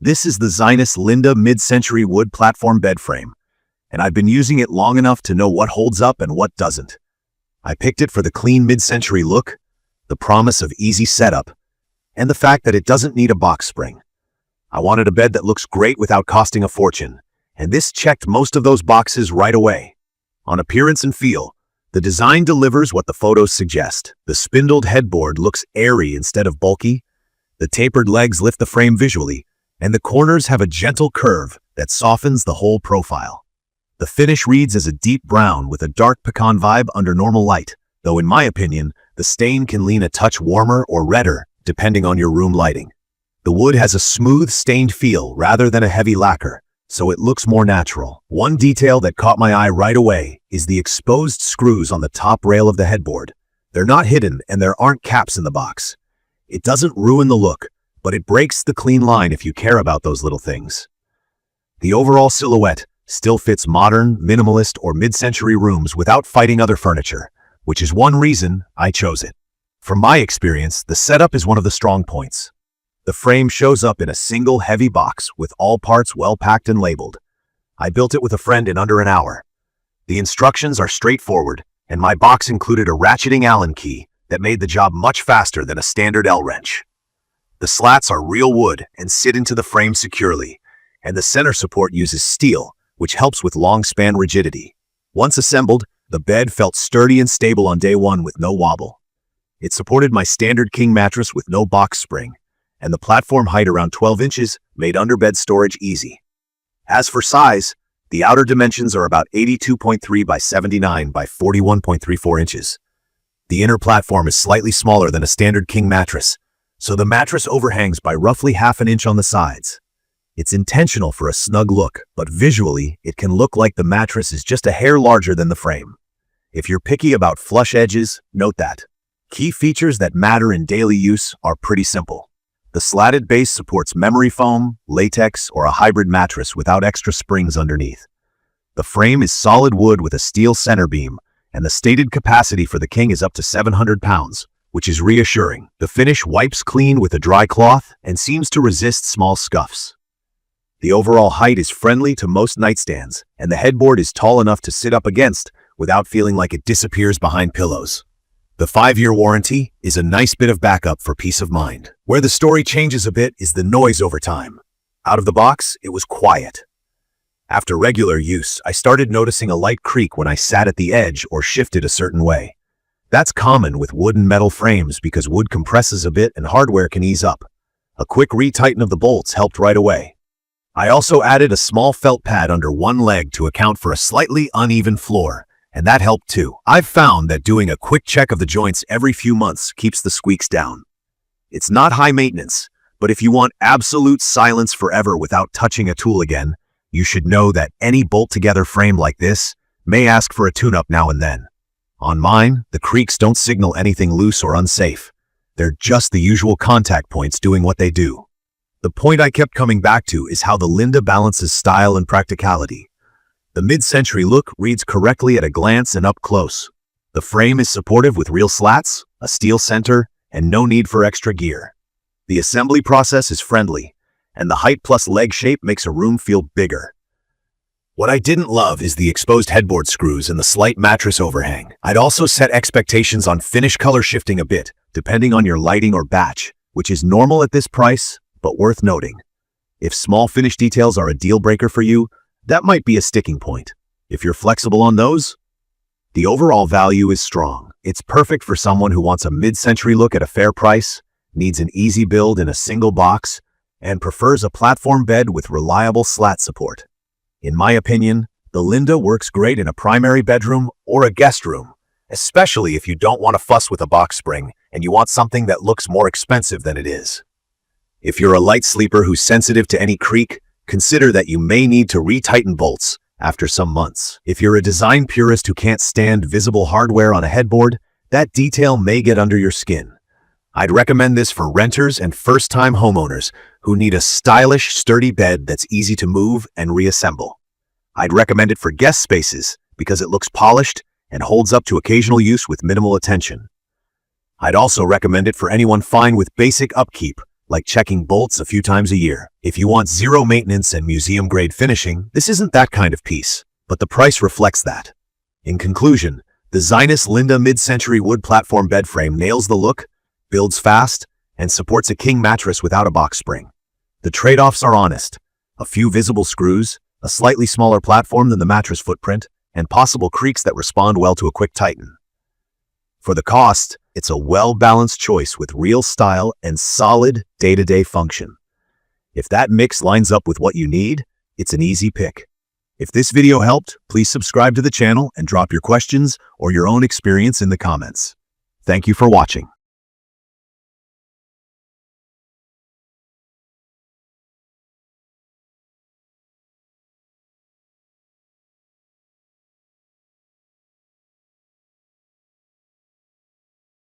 This is the ZINUS Linda Mid Century wood platform bed frame, and I've been using it long enough to know what holds up and what doesn't. I picked it for the clean mid-century look, the promise of easy setup, and the fact that it doesn't need a box spring. I wanted a bed that looks great without costing a fortune, and this checked most of those boxes right away. On appearance and feel, the design delivers what the photos suggest. The spindled headboard looks airy instead of bulky, the tapered legs lift the frame visually, and the corners have a gentle curve that softens the whole profile. The finish reads as a deep brown with a dark pecan vibe under normal light, though in my opinion, the stain can lean a touch warmer or redder depending on your room lighting. The wood has a smooth, stained feel rather than a heavy lacquer, so it looks more natural. One detail that caught my eye right away is the exposed screws on the top rail of the headboard. They're not hidden and there aren't caps in the box. It doesn't ruin the look, but it breaks the clean line if you care about those little things. The overall silhouette still fits modern, minimalist, or mid-century rooms without fighting other furniture, which is one reason I chose it. From my experience, the setup is one of the strong points. The frame shows up in a single heavy box with all parts well packed and labeled. I built it with a friend in under an hour. The instructions are straightforward, and my box included a ratcheting Allen key that made the job much faster than a standard L-wrench. The slats are real wood and sit into the frame securely, and the center support uses steel, which helps with long-span rigidity. Once assembled, the bed felt sturdy and stable on day one with no wobble. It supported my standard king mattress with no box spring, and the platform height around 12 inches made underbed storage easy. As for size, the outer dimensions are about 82.3 by 79 by 41.34 inches. The inner platform is slightly smaller than a standard king mattress, so the mattress overhangs by roughly half an inch on the sides. It's intentional for a snug look, but visually, it can look like the mattress is just a hair larger than the frame. If you're picky about flush edges, note that. Key features that matter in daily use are pretty simple. The slatted base supports memory foam, latex, or a hybrid mattress without extra springs underneath. The frame is solid wood with a steel center beam, and the stated capacity for the king is up to 700 pounds. Which is reassuring. The finish wipes clean with a dry cloth and seems to resist small scuffs. The overall height is friendly to most nightstands, and the headboard is tall enough to sit up against without feeling like it disappears behind pillows. The 5-year warranty is a nice bit of backup for peace of mind. Where the story changes a bit is the noise over time. Out of the box, it was quiet. After regular use, I started noticing a light creak when I sat at the edge or shifted a certain way. That's common with wood and metal frames because wood compresses a bit and hardware can ease up. A quick retighten of the bolts helped right away. I also added a small felt pad under one leg to account for a slightly uneven floor, and that helped too. I've found that doing a quick check of the joints every few months keeps the squeaks down. It's not high maintenance, but if you want absolute silence forever without touching a tool again, you should know that any bolt-together frame like this may ask for a tune-up now and then. On mine, the creaks don't signal anything loose or unsafe. They're just the usual contact points doing what they do. The point I kept coming back to is how the Linda balances style and practicality. The mid-century look reads correctly at a glance and up close. The frame is supportive with real slats, a steel center, and no need for extra gear. The assembly process is friendly, and the height plus leg shape makes a room feel bigger. What I didn't love is the exposed headboard screws and the slight mattress overhang. I'd also set expectations on finish color shifting a bit, depending on your lighting or batch, which is normal at this price, but worth noting. If small finish details are a deal breaker for you, that might be a sticking point. If you're flexible on those, the overall value is strong. It's perfect for someone who wants a mid-century look at a fair price, needs an easy build in a single box, and prefers a platform bed with reliable slat support. In my opinion, the Linda works great in a primary bedroom or a guest room, especially if you don't want to fuss with a box spring and you want something that looks more expensive than it is. If you're a light sleeper who's sensitive to any creak, consider that you may need to retighten bolts after some months. If you're a design purist who can't stand visible hardware on a headboard, that detail may get under your skin. I'd recommend this for renters and first-time homeowners who need a stylish, sturdy bed that's easy to move and reassemble. I'd recommend it for guest spaces because it looks polished and holds up to occasional use with minimal attention. I'd also recommend it for anyone fine with basic upkeep, like checking bolts a few times a year. If you want zero maintenance and museum-grade finishing, this isn't that kind of piece, but the price reflects that. In conclusion, the ZINUS Linda Mid Century wood platform bed frame nails the look, builds fast, and supports a king mattress without a box spring. The trade-offs are honest: a few visible screws, a slightly smaller platform than the mattress footprint, and possible creaks that respond well to a quick tighten. For the cost, it's a well-balanced choice with real style and solid day-to-day function. If that mix lines up with what you need, it's an easy pick. If this video helped, please subscribe to the channel and drop your questions or your own experience in the comments. Thank you for watching.